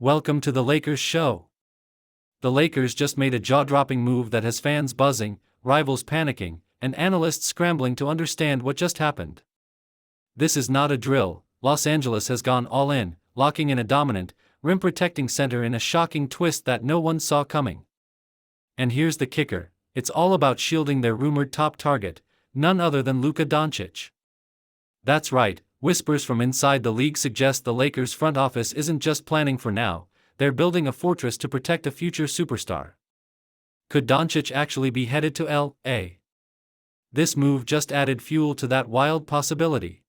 Welcome to the Lakers show. The Lakers just made a jaw-dropping move that has fans buzzing, rivals panicking, and analysts scrambling to understand what just happened. This is not a drill. Los Angeles has gone all in, locking in a dominant, rim-protecting center in a shocking twist that no one saw coming. And here's the kicker, it's all about shielding their rumored top target, none other than Luka Doncic. That's right, whispers from inside the league suggest the Lakers front office isn't just planning for now, they're building a fortress to protect a future superstar. Could Doncic actually be headed to L.A.? This move just added fuel to that wild possibility.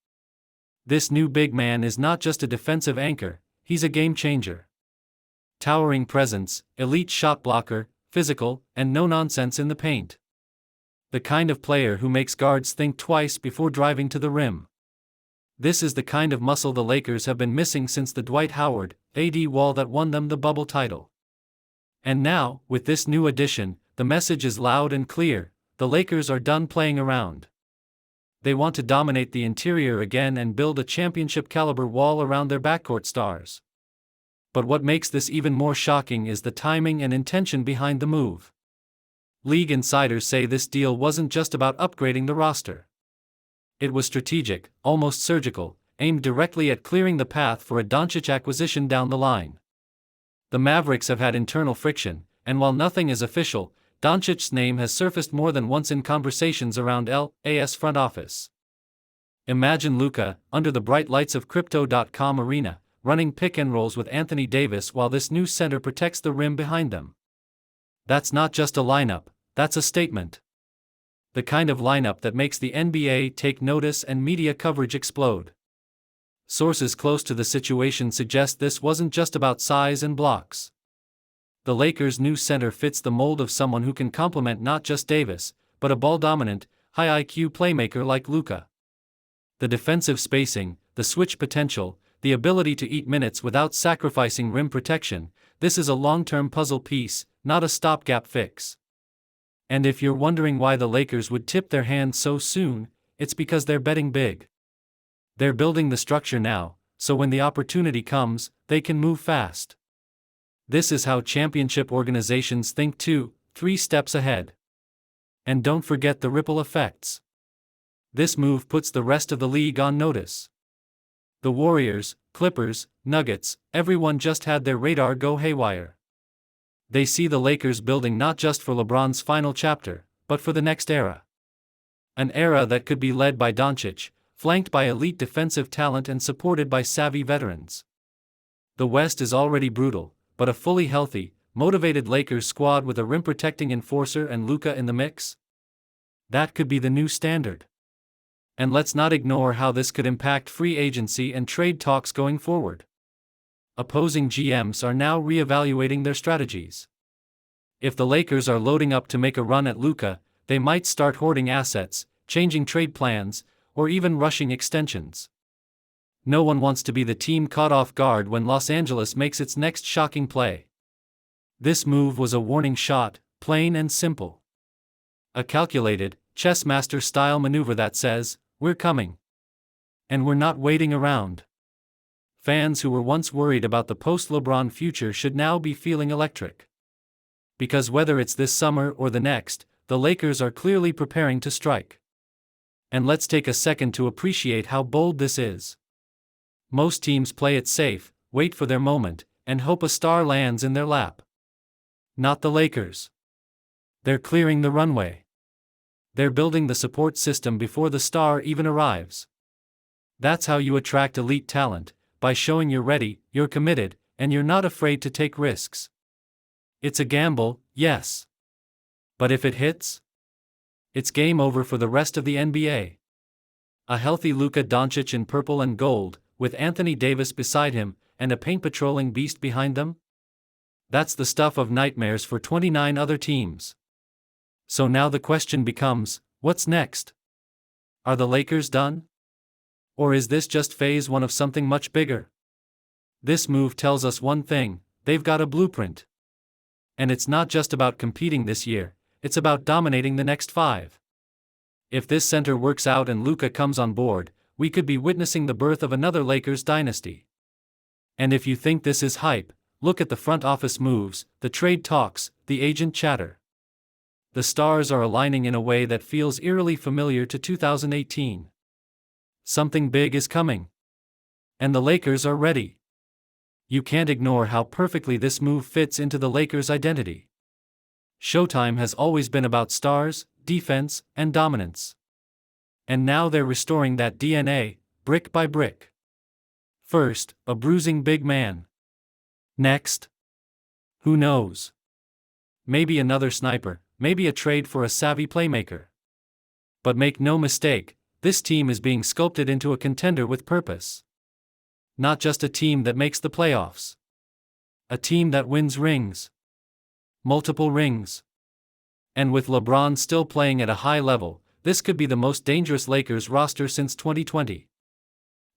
This new big man is not just a defensive anchor, he's a game changer. Towering presence, elite shot blocker, physical, and no nonsense in the paint. The kind of player who makes guards think twice before driving to the rim. This is the kind of muscle the Lakers have been missing since the Dwight Howard, AD wall that won them the bubble title. And now, with this new addition, the message is loud and clear, the Lakers are done playing around. They want to dominate the interior again and build a championship-caliber wall around their backcourt stars. But what makes this even more shocking is the timing and intention behind the move. League insiders say this deal wasn't just about upgrading the roster. It was strategic, almost surgical, aimed directly at clearing the path for a Doncic acquisition down the line. The Mavericks have had internal friction, and while nothing is official, Dončić'S name has surfaced more than once in conversations around LA's front office. Imagine Luka, under the bright lights of Crypto.com arena, running pick and rolls with Anthony Davis while this new center protects the rim behind them. That's not just a lineup, that's a statement. The kind of lineup that makes the NBA take notice and media coverage explode. Sources close to the situation suggest this wasn't just about size and blocks. The Lakers' new center fits the mold of someone who can complement not just Davis, but a ball-dominant, high-IQ playmaker like Luka. The defensive spacing, the switch potential, the ability to eat minutes without sacrificing rim protection, this is a long-term puzzle piece, not a stopgap fix. And if you're wondering why the Lakers would tip their hand so soon, it's because they're betting big. They're building the structure now, so when the opportunity comes, they can move fast. This is how championship organizations think 2-3 steps ahead. And don't forget the ripple effects. This move puts the rest of the league on notice. The Warriors, Clippers, Nuggets, everyone just had their radar go haywire. They see the Lakers building not just for LeBron's final chapter, but for the next era. An era that could be led by Doncic, flanked by elite defensive talent and supported by savvy veterans. The West is already brutal, but a fully healthy, motivated Lakers squad with a rim-protecting enforcer and Luka in the mix? That could be the new standard. And let's not ignore how this could impact free agency and trade talks going forward. Opposing GMs are now re-evaluating their strategies. If the Lakers are loading up to make a run at Luka, they might start hoarding assets, changing trade plans, or even rushing extensions. No one wants to be the team caught off guard when Los Angeles makes its next shocking play. This move was a warning shot, plain and simple. A calculated, chess master-style maneuver that says, "We're coming. And we're not waiting around." Fans who were once worried about the post-LeBron future should now be feeling electric. Because whether it's this summer or the next, the Lakers are clearly preparing to strike. And let's take a second to appreciate how bold this is. Most teams play it safe, wait for their moment, and hope a star lands in their lap. Not the Lakers. They're clearing the runway. They're building the support system before the star even arrives. That's how you attract elite talent, by showing you're ready, you're committed, and you're not afraid to take risks. It's a gamble, yes. But if it hits, it's game over for the rest of the NBA. A healthy Luka Doncic in purple and gold, with Anthony Davis beside him, and a paint-patrolling beast behind them? That's the stuff of nightmares for 29 other teams. So now the question becomes, what's next? Are the Lakers done? Or is this just phase one of something much bigger? This move tells us one thing, they've got a blueprint. And it's not just about competing this year, it's about dominating the next 5. If this center works out and Luka comes on board, we could be witnessing the birth of another Lakers dynasty. And if you think this is hype, Look at the front office moves, the trade talks, the agent chatter. The stars are aligning in a way that feels eerily familiar to 2018. Something big is coming. And the Lakers are ready. You can't ignore how perfectly this move fits into the Lakers' identity. Showtime has always been about stars, defense, and dominance. And now they're restoring that DNA, brick by brick. First, a bruising big man. Next? Who knows? Maybe another sniper, maybe a trade for a savvy playmaker. But make no mistake, this team is being sculpted into a contender with purpose. Not just a team that makes the playoffs. A team that wins rings. Multiple rings. And with LeBron still playing at a high level, this could be the most dangerous Lakers roster since 2020.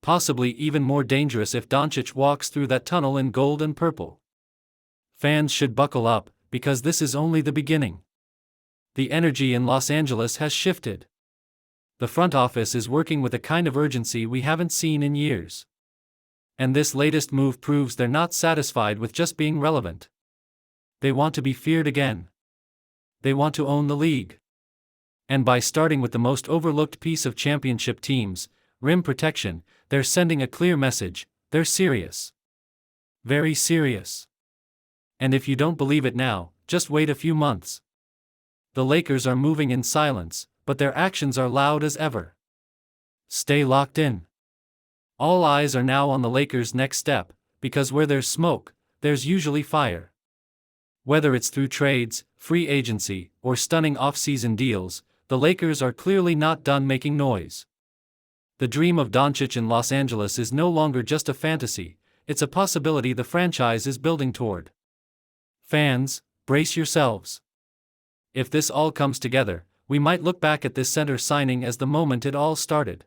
Possibly even more dangerous if Dončić walks through that tunnel in gold and purple. Fans should buckle up, because this is only the beginning. The energy in Los Angeles has shifted. The front office is working with a kind of urgency we haven't seen in years. And this latest move proves they're not satisfied with just being relevant. They want to be feared again. They want to own the league. And by starting with the most overlooked piece of championship teams, rim protection, they're sending a clear message: they're serious. Very serious. And if you don't believe it now, just wait a few months. The Lakers are moving in silence, but their actions are loud as ever. Stay locked in. All eyes are now on the Lakers' next step, because where there's smoke, there's usually fire. Whether it's through trades, free agency, or stunning off-season deals, the Lakers are clearly not done making noise. The dream of Dončić in Los Angeles is no longer just a fantasy, it's a possibility the franchise is building toward. Fans, brace yourselves. If this all comes together, we might look back at this center signing as the moment it all started.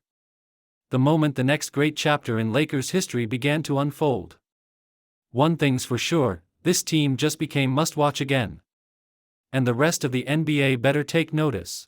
The moment the next great chapter in Lakers history began to unfold. One thing's for sure, this team just became must-watch again. And the rest of the NBA better take notice.